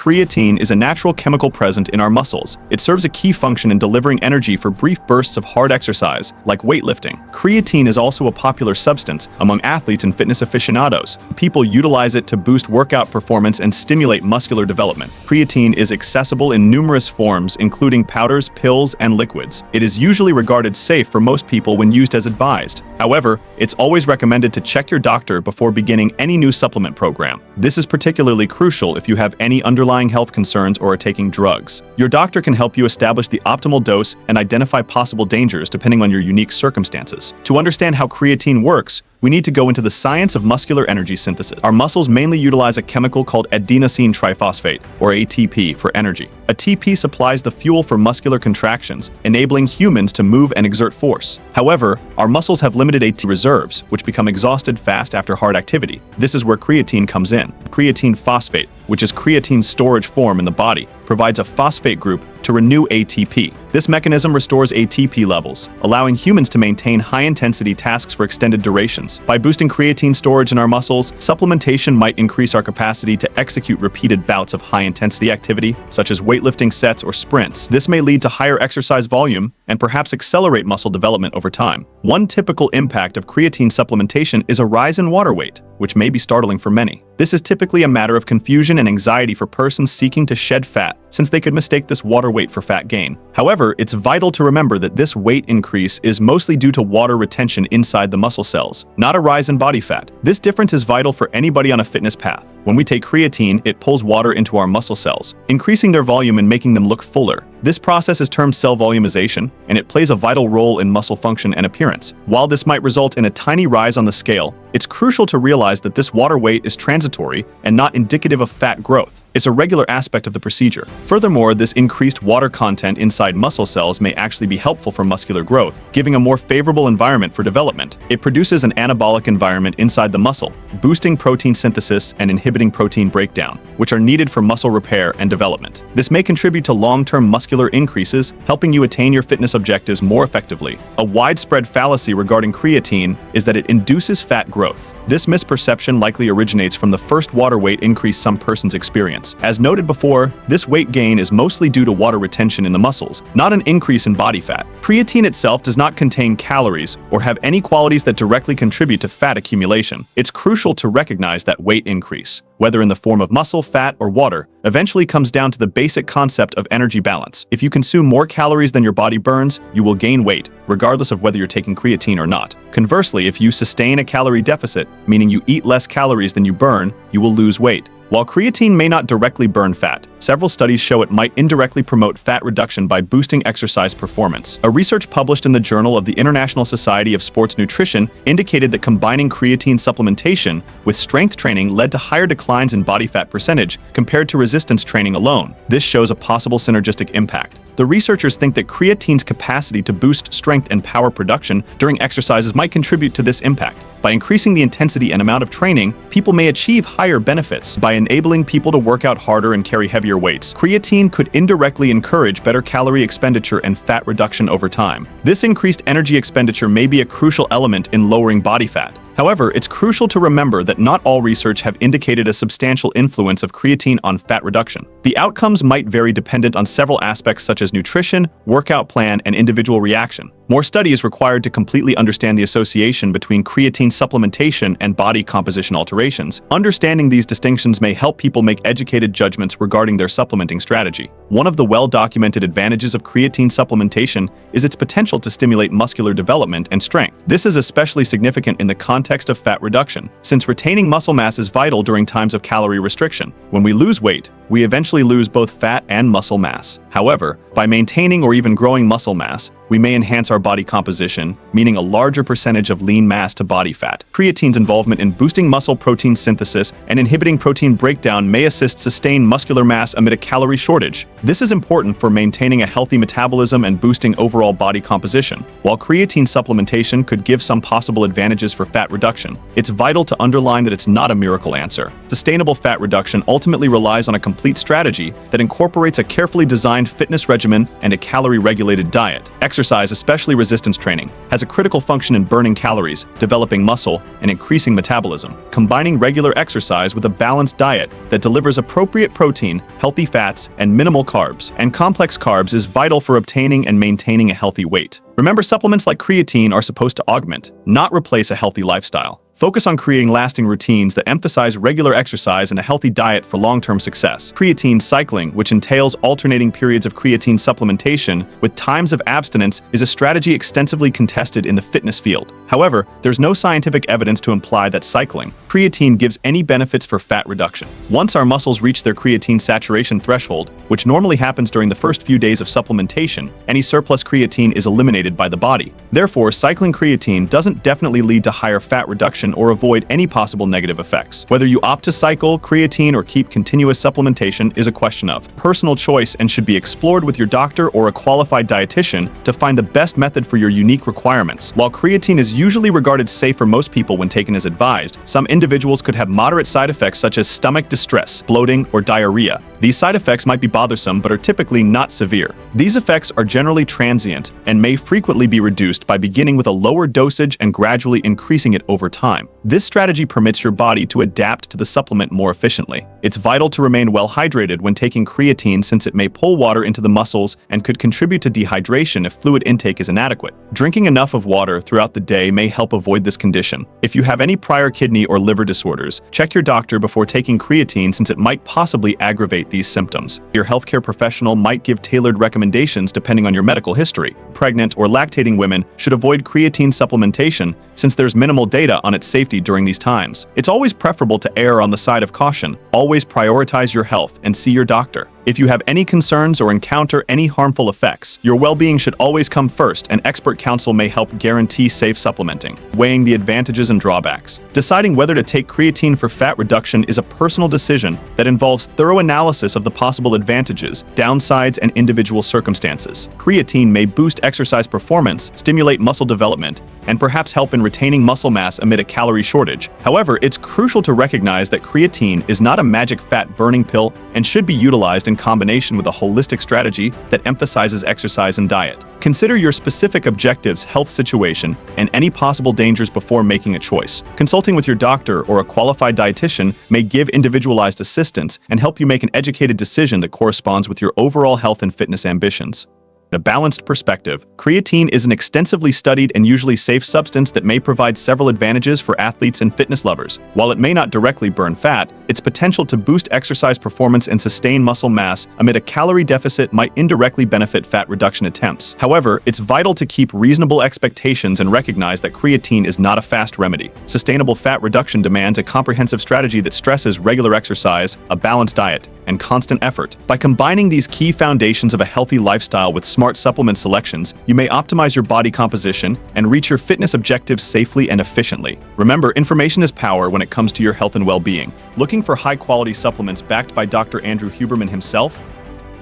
Creatine is a natural chemical present in our muscles. It serves a key function in delivering energy for brief bursts of hard exercise, like weightlifting. Creatine is also a popular substance among athletes and fitness aficionados. People utilize it to boost workout performance and stimulate muscular development. Creatine is accessible in numerous forms, including powders, pills, and liquids. It is usually regarded safe for most people when used as advised. However, it's always recommended to check your doctor before beginning any new supplement program. This is particularly crucial if you have any underlying health concerns or are taking drugs. Your doctor can help you establish the optimal dose and identify possible dangers depending on your unique circumstances. To understand how creatine works, we need to go into the science of muscular energy synthesis. Our muscles mainly utilize a chemical called adenosine triphosphate, or ATP, for energy. ATP supplies the fuel for muscular contractions, enabling humans to move and exert force. However, our muscles have limited ATP reserves, which become exhausted fast after hard activity. This is where creatine comes in. Creatine phosphate, which is creatine's storage form in the body, provides a phosphate group to renew ATP. This mechanism restores ATP levels, allowing humans to maintain high-intensity tasks for extended durations. By boosting creatine storage in our muscles, supplementation might increase our capacity to execute repeated bouts of high-intensity activity, such as weightlifting sets or sprints. This may lead to higher exercise volume and perhaps accelerate muscle development over time. One typical impact of creatine supplementation is a rise in water weight, which may be startling for many. This is typically a matter of confusion and anxiety for persons seeking to shed fat, since they could mistake this water weight for fat gain. However, it's vital to remember that this weight increase is mostly due to water retention inside the muscle cells, not a rise in body fat. This difference is vital for anybody on a fitness path. When we take creatine, it pulls water into our muscle cells, increasing their volume and making them look fuller. This process is termed cell volumization, and it plays a vital role in muscle function and appearance. While this might result in a tiny rise on the scale, it's crucial to realize that this water weight is transitory and not indicative of fat growth. It's a regular aspect of the procedure. Furthermore, this increased water content inside muscle cells may actually be helpful for muscular growth, giving a more favorable environment for development. It produces an anabolic environment inside the muscle, boosting protein synthesis and inhibiting protein breakdown, which are needed for muscle repair and development. This may contribute to long-term muscular increases, helping you attain your fitness objectives more effectively. A widespread fallacy regarding creatine is that it induces fat growth. This misperception likely originates from the first water weight increase some persons experience. As noted before, this weight gain is mostly due to water retention in the muscles, not an increase in body fat. Creatine itself does not contain calories or have any qualities that directly contribute to fat accumulation. It's crucial to recognize that weight increase, whether in the form of muscle, fat, or water, eventually comes down to the basic concept of energy balance. If you consume more calories than your body burns, you will gain weight, regardless of whether you're taking creatine or not. Conversely, if you sustain a calorie deficit, meaning you eat less calories than you burn, you will lose weight. While creatine may not directly burn fat, several studies show it might indirectly promote fat reduction by boosting exercise performance. A research published in the Journal of the International Society of Sports Nutrition indicated that combining creatine supplementation with strength training led to higher declines in body fat percentage compared to resistance training alone. This shows a possible synergistic impact. The researchers think that creatine's capacity to boost strength and power production during exercises might contribute to this impact. By increasing the intensity and amount of training, people may achieve higher benefits. By enabling people to work out harder and carry heavier weights, creatine could indirectly encourage better calorie expenditure and fat reduction over time. This increased energy expenditure may be a crucial element in lowering body fat. However, it's crucial to remember that not all research have indicated a substantial influence of creatine on fat reduction. The outcomes might vary dependent on several aspects such as nutrition, workout plan, and individual reaction. More study is required to completely understand the association between creatine supplementation and body composition alterations. Understanding these distinctions may help people make educated judgments regarding their supplementing strategy. One of the well-documented advantages of creatine supplementation is its potential to stimulate muscular development and strength. This is especially significant in the context of fat reduction, since retaining muscle mass is vital during times of calorie restriction. When we lose weight, we eventually lose both fat and muscle mass. However, by maintaining or even growing muscle mass, we may enhance our body composition, meaning a larger percentage of lean mass to body fat. Creatine's involvement in boosting muscle protein synthesis and inhibiting protein breakdown may assist sustain muscular mass amid a calorie shortage. This is important for maintaining a healthy metabolism and boosting overall body composition. While creatine supplementation could give some possible advantages for fat reduction, it's vital to underline that it's not a miracle answer. Sustainable fat reduction ultimately relies on a complete complete strategy that incorporates a carefully designed fitness regimen and a calorie-regulated diet. Exercise, especially resistance training, has a critical function in burning calories, developing muscle, and increasing metabolism. Combining regular exercise with a balanced diet that delivers appropriate protein, healthy fats, and minimal carbs, and complex carbs is vital for obtaining and maintaining a healthy weight. Remember, supplements like creatine are supposed to augment, not replace a healthy lifestyle. Focus on creating lasting routines that emphasize regular exercise and a healthy diet for long-term success. Creatine cycling, which entails alternating periods of creatine supplementation with times of abstinence, is a strategy extensively contested in the fitness field. However, there's no scientific evidence to imply that cycling creatine gives any benefits for fat reduction. Once our muscles reach their creatine saturation threshold, which normally happens during the first few days of supplementation, any surplus creatine is eliminated by the body. Therefore, cycling creatine doesn't definitely lead to higher fat reduction or avoid any possible negative effects. Whether you opt to cycle creatine or keep continuous supplementation is a question of personal choice and should be explored with your doctor or a qualified dietitian to find the best method for your unique requirements. While creatine is usually regarded safe for most people when taken as advised, some individuals could have moderate side effects such as stomach distress, bloating, or diarrhea. These side effects might be bothersome but are typically not severe. These effects are generally transient and may frequently be reduced by beginning with a lower dosage and gradually increasing it over time. This strategy permits your body to adapt to the supplement more efficiently. It's vital to remain well hydrated when taking creatine since it may pull water into the muscles and could contribute to dehydration if fluid intake is inadequate. Drinking enough of water throughout the day may help avoid this condition. If you have any prior kidney or liver disorders, check your doctor before taking creatine since it might possibly aggravate these symptoms. Your healthcare professional might give tailored recommendations depending on your medical history. Pregnant or lactating women should avoid creatine supplementation since there's minimal data on its safety during these times. It's always preferable to err on the side of caution. Always prioritize your health and see your doctor. If you have any concerns or encounter any harmful effects, your well-being should always come first, and expert counsel may help guarantee safe supplementing. Weighing the advantages and drawbacks. Deciding whether to take creatine for fat reduction is a personal decision that involves thorough analysis of the possible advantages, downsides, and individual circumstances. Creatine may boost exercise performance, stimulate muscle development, and perhaps help in retaining muscle mass amid a calorie shortage. However, it's crucial to recognize that creatine is not a magic fat-burning pill and should be utilized in combination with a holistic strategy that emphasizes exercise and diet. Consider your specific objectives, health situation, and any possible dangers before making a choice. Consulting with your doctor or a qualified dietitian may give individualized assistance and help you make an educated decision that corresponds with your overall health and fitness ambitions. A balanced perspective. Creatine is an extensively studied and usually safe substance that may provide several advantages for athletes and fitness lovers. While it may not directly burn fat, its potential to boost exercise performance and sustain muscle mass amid a calorie deficit might indirectly benefit fat reduction attempts. However, it's vital to keep reasonable expectations and recognize that creatine is not a fast remedy. Sustainable fat reduction demands a comprehensive strategy that stresses regular exercise, a balanced diet, and constant effort. By combining these key foundations of a healthy lifestyle with smart supplement selections, you may optimize your body composition and reach your fitness objectives safely and efficiently. Remember, information is power when it comes to your health and well-being. Looking for high-quality supplements backed by Dr. Andrew Huberman himself?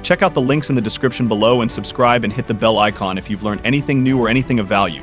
Check out the links in the description below and subscribe and hit the bell icon if you've learned anything new or anything of value.